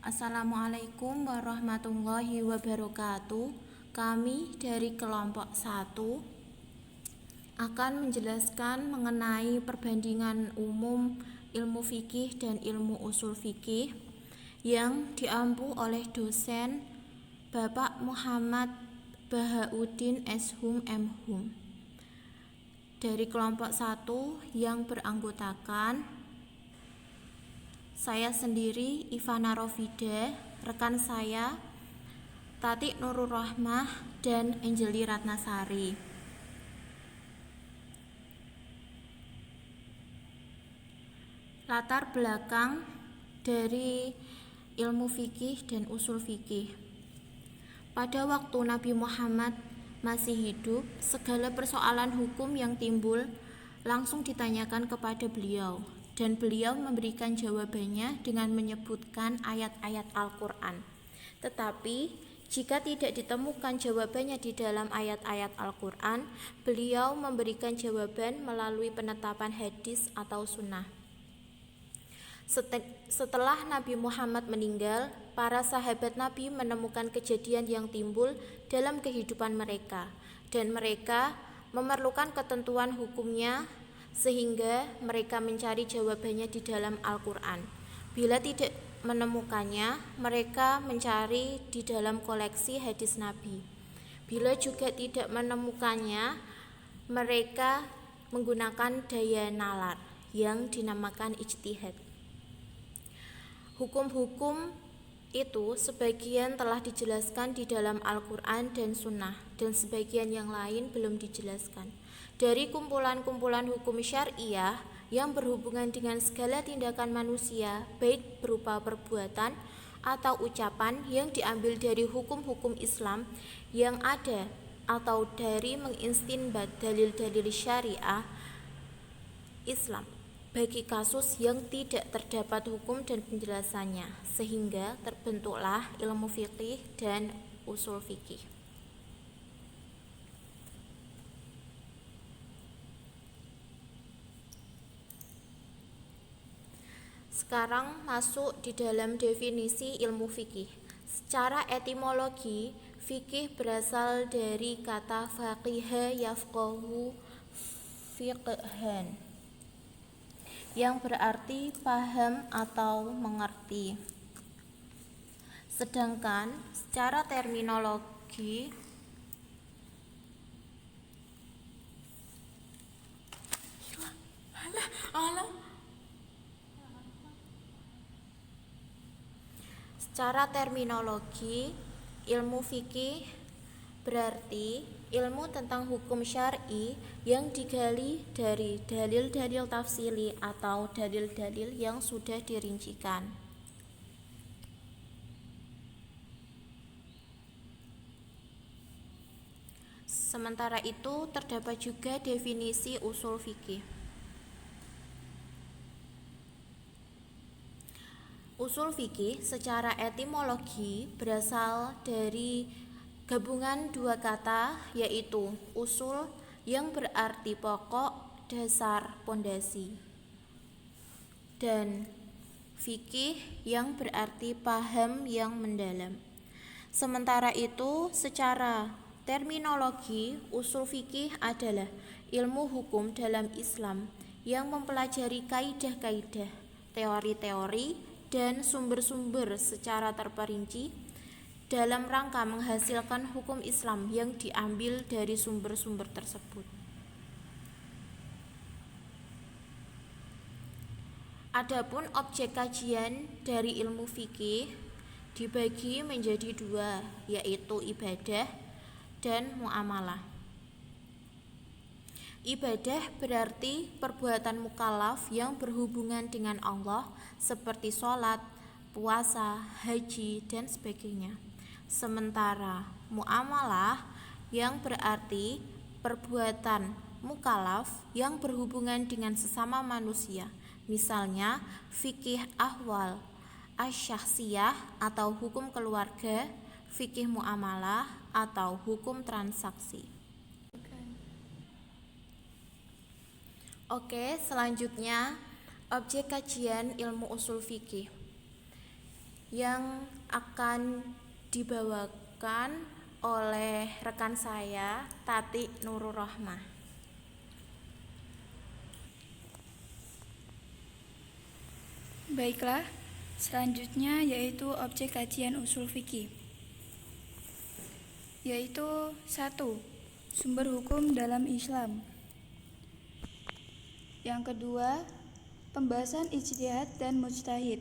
Assalamualaikum warahmatullahi wabarakatuh. Kami dari kelompok 1 akan menjelaskan mengenai perbandingan umum ilmu fikih dan ilmu usul fikih yang diampu oleh dosen Bapak Muhammad Bahauddin Shum M.Hum. Dari kelompok 1 yang beranggotakan saya sendiri, Ivana Rofida, rekan saya, Tati Nurul Rahmah, dan Anjeli Ratnasari. Latar belakang dari ilmu fikih dan usul fikih. Pada waktu Nabi Muhammad masih hidup, segala persoalan hukum yang timbul langsung ditanyakan kepada beliau, dan beliau memberikan jawabannya dengan menyebutkan ayat-ayat Al-Quran. Tetapi jika tidak ditemukan jawabannya di dalam ayat-ayat Al-Quran, beliau memberikan jawaban melalui penetapan hadis atau sunnah. Setelah Nabi Muhammad meninggal, para sahabat Nabi menemukan kejadian yang timbul dalam kehidupan mereka, dan mereka memerlukan ketentuan hukumnya, sehingga mereka mencari jawabannya di dalam Al-Quran. Bila tidak menemukannya, mereka mencari di dalam koleksi hadis Nabi. Bila juga tidak menemukannya, mereka menggunakan daya nalar yang dinamakan ijtihad. Hukum-hukum itu sebagian telah dijelaskan di dalam Al-Quran dan Sunnah, dan sebagian yang lain belum dijelaskan. Dari kumpulan-kumpulan hukum syariah yang berhubungan dengan segala tindakan manusia, baik berupa perbuatan atau ucapan yang diambil dari hukum-hukum Islam yang ada, atau dari mengistinbat dalil-dalil syariah Islam bagi kasus yang tidak terdapat hukum dan penjelasannya, sehingga terbentuklah ilmu fikih dan usul fikih. Sekarang masuk di dalam definisi ilmu fikih. Secara etimologi, fikih berasal dari kata faqiha yafqahu fiqhan, yang berarti paham atau mengerti. Sedangkan secara terminologi ilmu fikih berarti ilmu tentang hukum syar'i yang digali dari dalil-dalil tafsili atau dalil-dalil yang sudah dirincikan. Sementara itu, terdapat juga definisi usul fikih. Usul fikih secara etimologi berasal dari gabungan dua kata, yaitu usul yang berarti pokok, dasar, pondasi, dan fikih yang berarti paham yang mendalam. Sementara itu, secara terminologi, usul fikih adalah ilmu hukum dalam Islam yang mempelajari kaidah-kaidah, teori-teori, dan sumber-sumber secara terperinci dalam rangka menghasilkan hukum Islam yang diambil dari sumber-sumber tersebut. Adapun objek kajian dari ilmu fikih dibagi menjadi dua, yaitu ibadah dan muamalah. Ibadah berarti perbuatan mukallaf yang berhubungan dengan Allah, seperti sholat, puasa, haji, dan sebagainya. Sementara muamalah yang berarti perbuatan mukallaf yang berhubungan dengan sesama manusia, misalnya fikih ahwal asy-syakhsiyah atau hukum keluarga, fikih muamalah atau hukum transaksi. Oke, selanjutnya objek kajian ilmu usul fikih. yang akan dibawakan oleh rekan saya, Tati Nurul Rohmah. Baiklah, selanjutnya yaitu objek kajian usul fikih, yaitu 1. Sumber hukum dalam Islam. Yang kedua, pembahasan ijtihad dan mujtahid.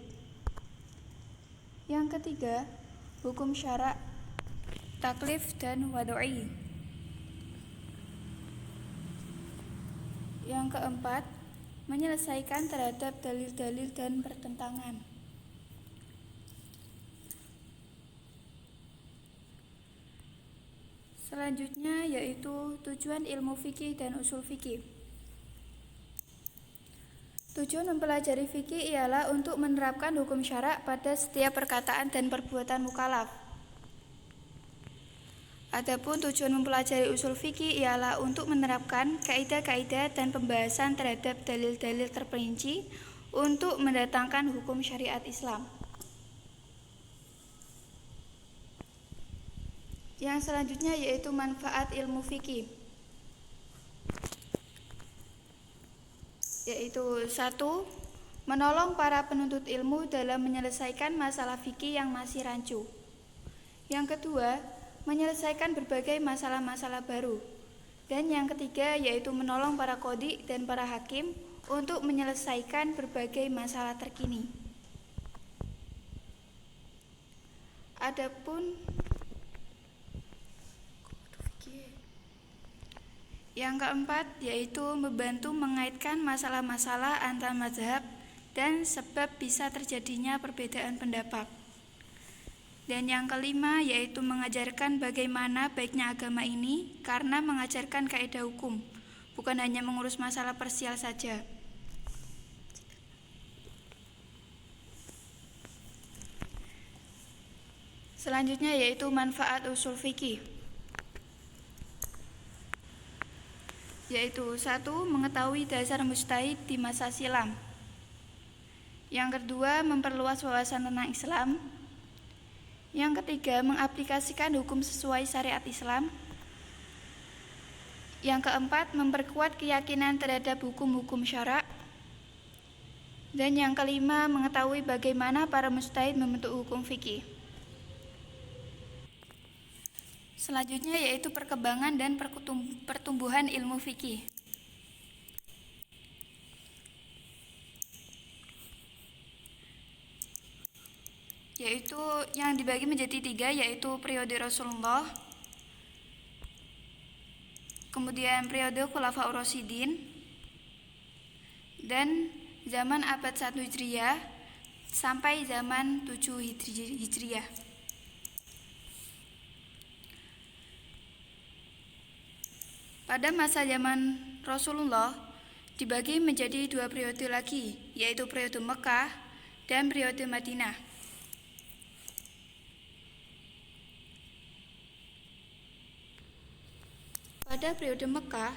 Yang ketiga, hukum syarak, taklif dan wad'i. Yang keempat, menyelesaikan terhadap dalil-dalil dan pertentangan. Selanjutnya yaitu tujuan ilmu fikih dan usul fikih. Tujuan mempelajari fikih ialah untuk menerapkan hukum syarak pada setiap perkataan dan perbuatan mukallaf. Adapun tujuan mempelajari usul fikih ialah untuk menerapkan kaidah-kaidah dan pembahasan terhadap dalil-dalil terperinci untuk mendatangkan hukum syariat Islam. Yang selanjutnya yaitu manfaat ilmu fikih, yaitu 1. Menolong para penuntut ilmu dalam menyelesaikan masalah fikih yang masih rancu. Yang kedua, menyelesaikan berbagai masalah-masalah baru. Dan yang ketiga yaitu menolong para qadhi dan para hakim untuk menyelesaikan berbagai masalah terkini. Adapun yang keempat yaitu membantu mengaitkan masalah-masalah antar mazhab dan sebab bisa terjadinya perbedaan pendapat. Dan yang kelima yaitu mengajarkan bagaimana baiknya agama ini karena mengajarkan kaidah hukum, bukan hanya mengurus masalah parsial saja. Selanjutnya yaitu manfaat usul fikih, yaitu 1. Mengetahui dasar mujtahid di masa silam. Yang kedua, memperluas wawasan tentang Islam. Yang ketiga, mengaplikasikan hukum sesuai syariat Islam. Yang keempat, memperkuat keyakinan terhadap hukum-hukum syarak. Dan yang kelima, mengetahui bagaimana para mujtahid membentuk hukum fikih. Selanjutnya yaitu perkembangan dan pertumbuhan ilmu fikih. Yaitu yang dibagi menjadi 3, yaitu periode Rasulullah, kemudian periode Khulafaur Rasyidin, dan zaman abad 1 Hijriyah sampai zaman 7 Hijriyah. Pada masa zaman Rasulullah dibagi menjadi 2 periode lagi, yaitu periode Mekah dan periode Madinah. Pada periode Mekah,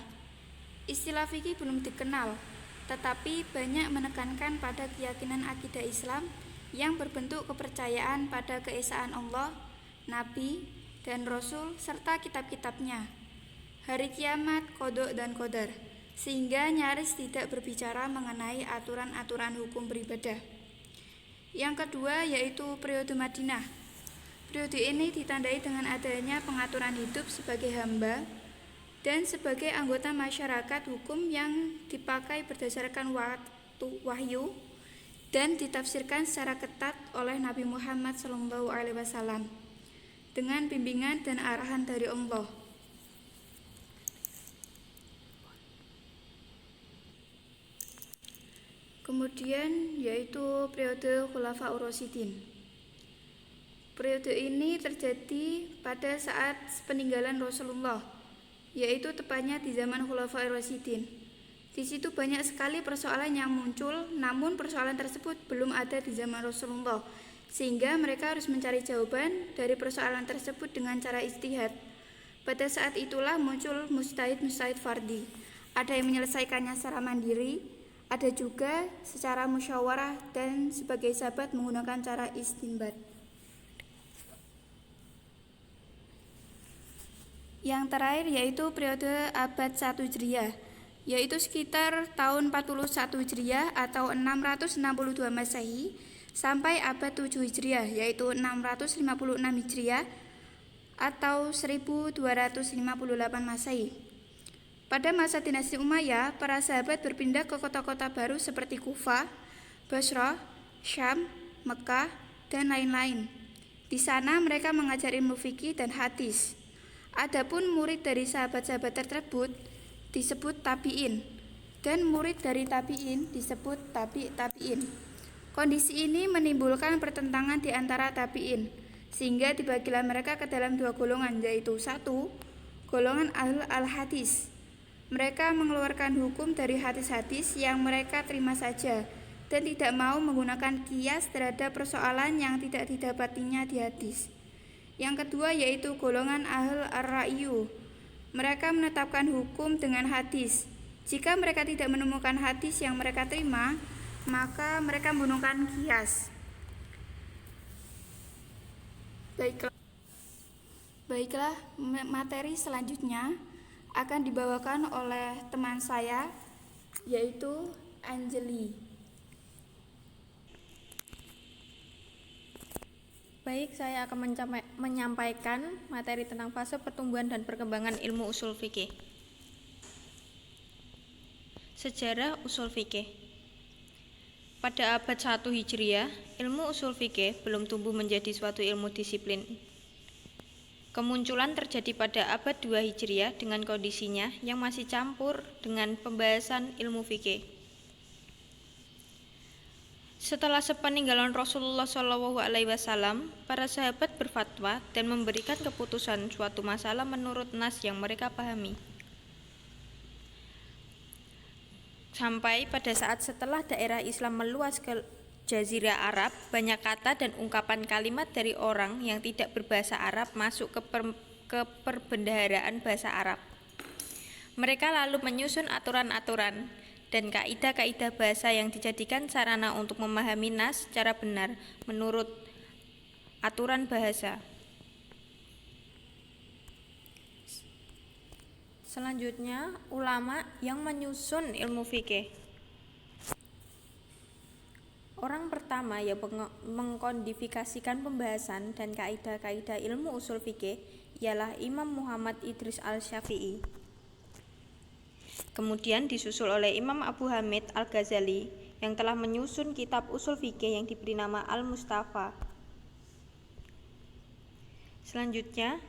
istilah fikih belum dikenal, tetapi banyak menekankan pada keyakinan akidah Islam yang berbentuk kepercayaan pada keesaan Allah, Nabi, dan Rasul serta kitab-kitabnya, hari kiamat, qada dan qadar, sehingga nyaris tidak berbicara mengenai aturan-aturan hukum beribadah. Yang kedua yaitu periode Madinah. Periode ini ditandai dengan adanya pengaturan hidup sebagai hamba dan sebagai anggota masyarakat hukum yang dipakai berdasarkan wahyu dan ditafsirkan secara ketat oleh Nabi Muhammad SAW dengan bimbingan dan arahan dari Allah. Kemudian yaitu periode Khulafaur Rasyidin. Periode ini terjadi pada saat peninggalan Rasulullah, yaitu tepatnya di zaman Khulafaur Rasyidin. Di situ banyak sekali persoalan yang muncul, namun persoalan tersebut belum ada di zaman Rasulullah, sehingga mereka harus mencari jawaban dari persoalan tersebut dengan cara ijtihad. Pada saat itulah muncul mujtahid fardhi. Ada yang menyelesaikannya secara mandiri, Ada juga secara musyawarah dan sebagai sahabat menggunakan cara istinbat. Yang terakhir yaitu periode abad 1 Hijriah, yaitu sekitar tahun 41 Hijriah atau 662 Masehi sampai abad 7 Hijriah, yaitu 656 Hijriah atau 1258 Masehi. Pada masa dinasti Umayyah, para sahabat berpindah ke kota-kota baru seperti Kufah, Basrah, Syam, Mekah, dan lain-lain. Di sana mereka mengajar ilmu fikih dan hadis. Adapun murid dari sahabat-sahabat tersebut disebut tabi'in, dan murid dari tabi'in disebut tabi'in. Kondisi ini menimbulkan pertentangan di antara tabi'in, sehingga dibagilah mereka ke dalam dua golongan, yaitu satu, golongan ahlul al-hadis. Mereka mengeluarkan hukum dari hadis-hadis yang mereka terima saja dan tidak mau menggunakan kias terhadap persoalan yang tidak didapatinya di hadis. Yang kedua yaitu golongan ahlul ar-ra'yu. Mereka menetapkan hukum dengan hadis. Jika mereka tidak menemukan hadis yang mereka terima, maka mereka menggunakan kias. Baiklah, materi selanjutnya akan dibawakan oleh teman saya, yaitu Anjeli. Baik, saya akan menyampaikan materi tentang fase pertumbuhan dan perkembangan ilmu usul fikih. Sejarah usul fikih. Pada abad 1 Hijriah, ilmu usul fikih belum tumbuh menjadi suatu ilmu disiplin. Kemunculan terjadi pada abad 2 Hijriah dengan kondisinya yang masih campur dengan pembahasan ilmu fikih. Setelah sepeninggalan Rasulullah SAW, para sahabat berfatwa dan memberikan keputusan suatu masalah menurut nas yang mereka pahami. Sampai pada saat setelah daerah Islam meluas ke Jazirah Arab, banyak kata dan ungkapan kalimat dari orang yang tidak berbahasa Arab masuk ke perbendaharaan bahasa Arab. Mereka lalu menyusun aturan-aturan dan kaidah-kaidah bahasa yang dijadikan sarana untuk memahami nas secara benar menurut aturan bahasa. Selanjutnya, ulama yang menyusun ilmu fikih. Orang pertama yang mengkodifikasikan pembahasan dan kaidah-kaidah ilmu usul fikih ialah Imam Muhammad Idris al-Syafi'i. Kemudian disusul oleh Imam Abu Hamid al-Ghazali yang telah menyusun kitab usul fikih yang diberi nama Al-Mustafa. Selanjutnya,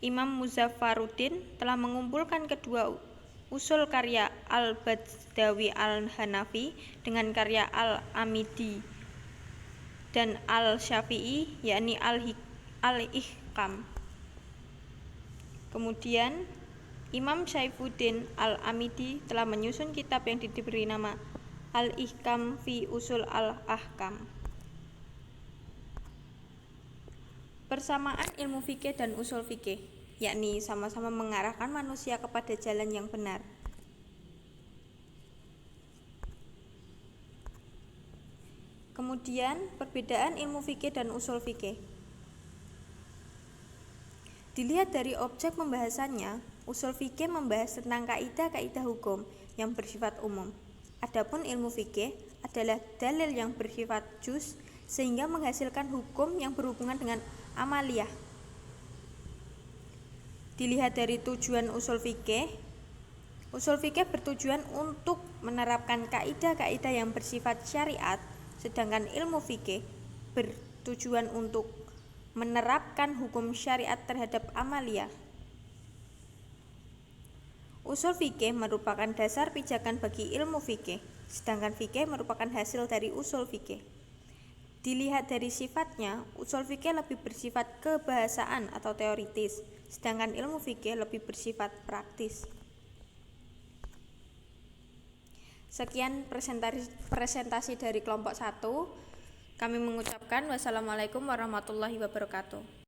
Imam Muzaffaruddin telah mengumpulkan kedua usul karya Al-Badawi al-Hanafi dengan karya Al-Amidi dan Al-Syafi'i, yakni Al-Ihkam. Kemudian Imam Saifuddin Al-Amidi telah menyusun kitab yang diberi nama Al-Ihkam fi Usul Al-Ahkam. Persamaan ilmu fikih dan usul fikih, yakni sama-sama mengarahkan manusia kepada jalan yang benar. Kemudian, perbedaan ilmu fikih dan usul fikih. Dilihat dari objek pembahasannya, usul fikih membahas tentang kaidah-kaidah hukum yang bersifat umum. Adapun ilmu fikih adalah dalil yang bersifat juz sehingga menghasilkan hukum yang berhubungan dengan amaliyah. Dilihat dari tujuan usul fikih bertujuan untuk menerapkan kaidah-kaidah yang bersifat syariat, sedangkan ilmu fikih bertujuan untuk menerapkan hukum syariat terhadap amaliyah. Usul fikih merupakan dasar pijakan bagi ilmu fikih, sedangkan fikih merupakan hasil dari usul fikih. Dilihat dari sifatnya, usul fikih lebih bersifat kebahasaan atau teoritis, sedangkan ilmu fikih lebih bersifat praktis. Sekian presentasi dari kelompok 1. Kami mengucapkan wassalamualaikum warahmatullahi wabarakatuh.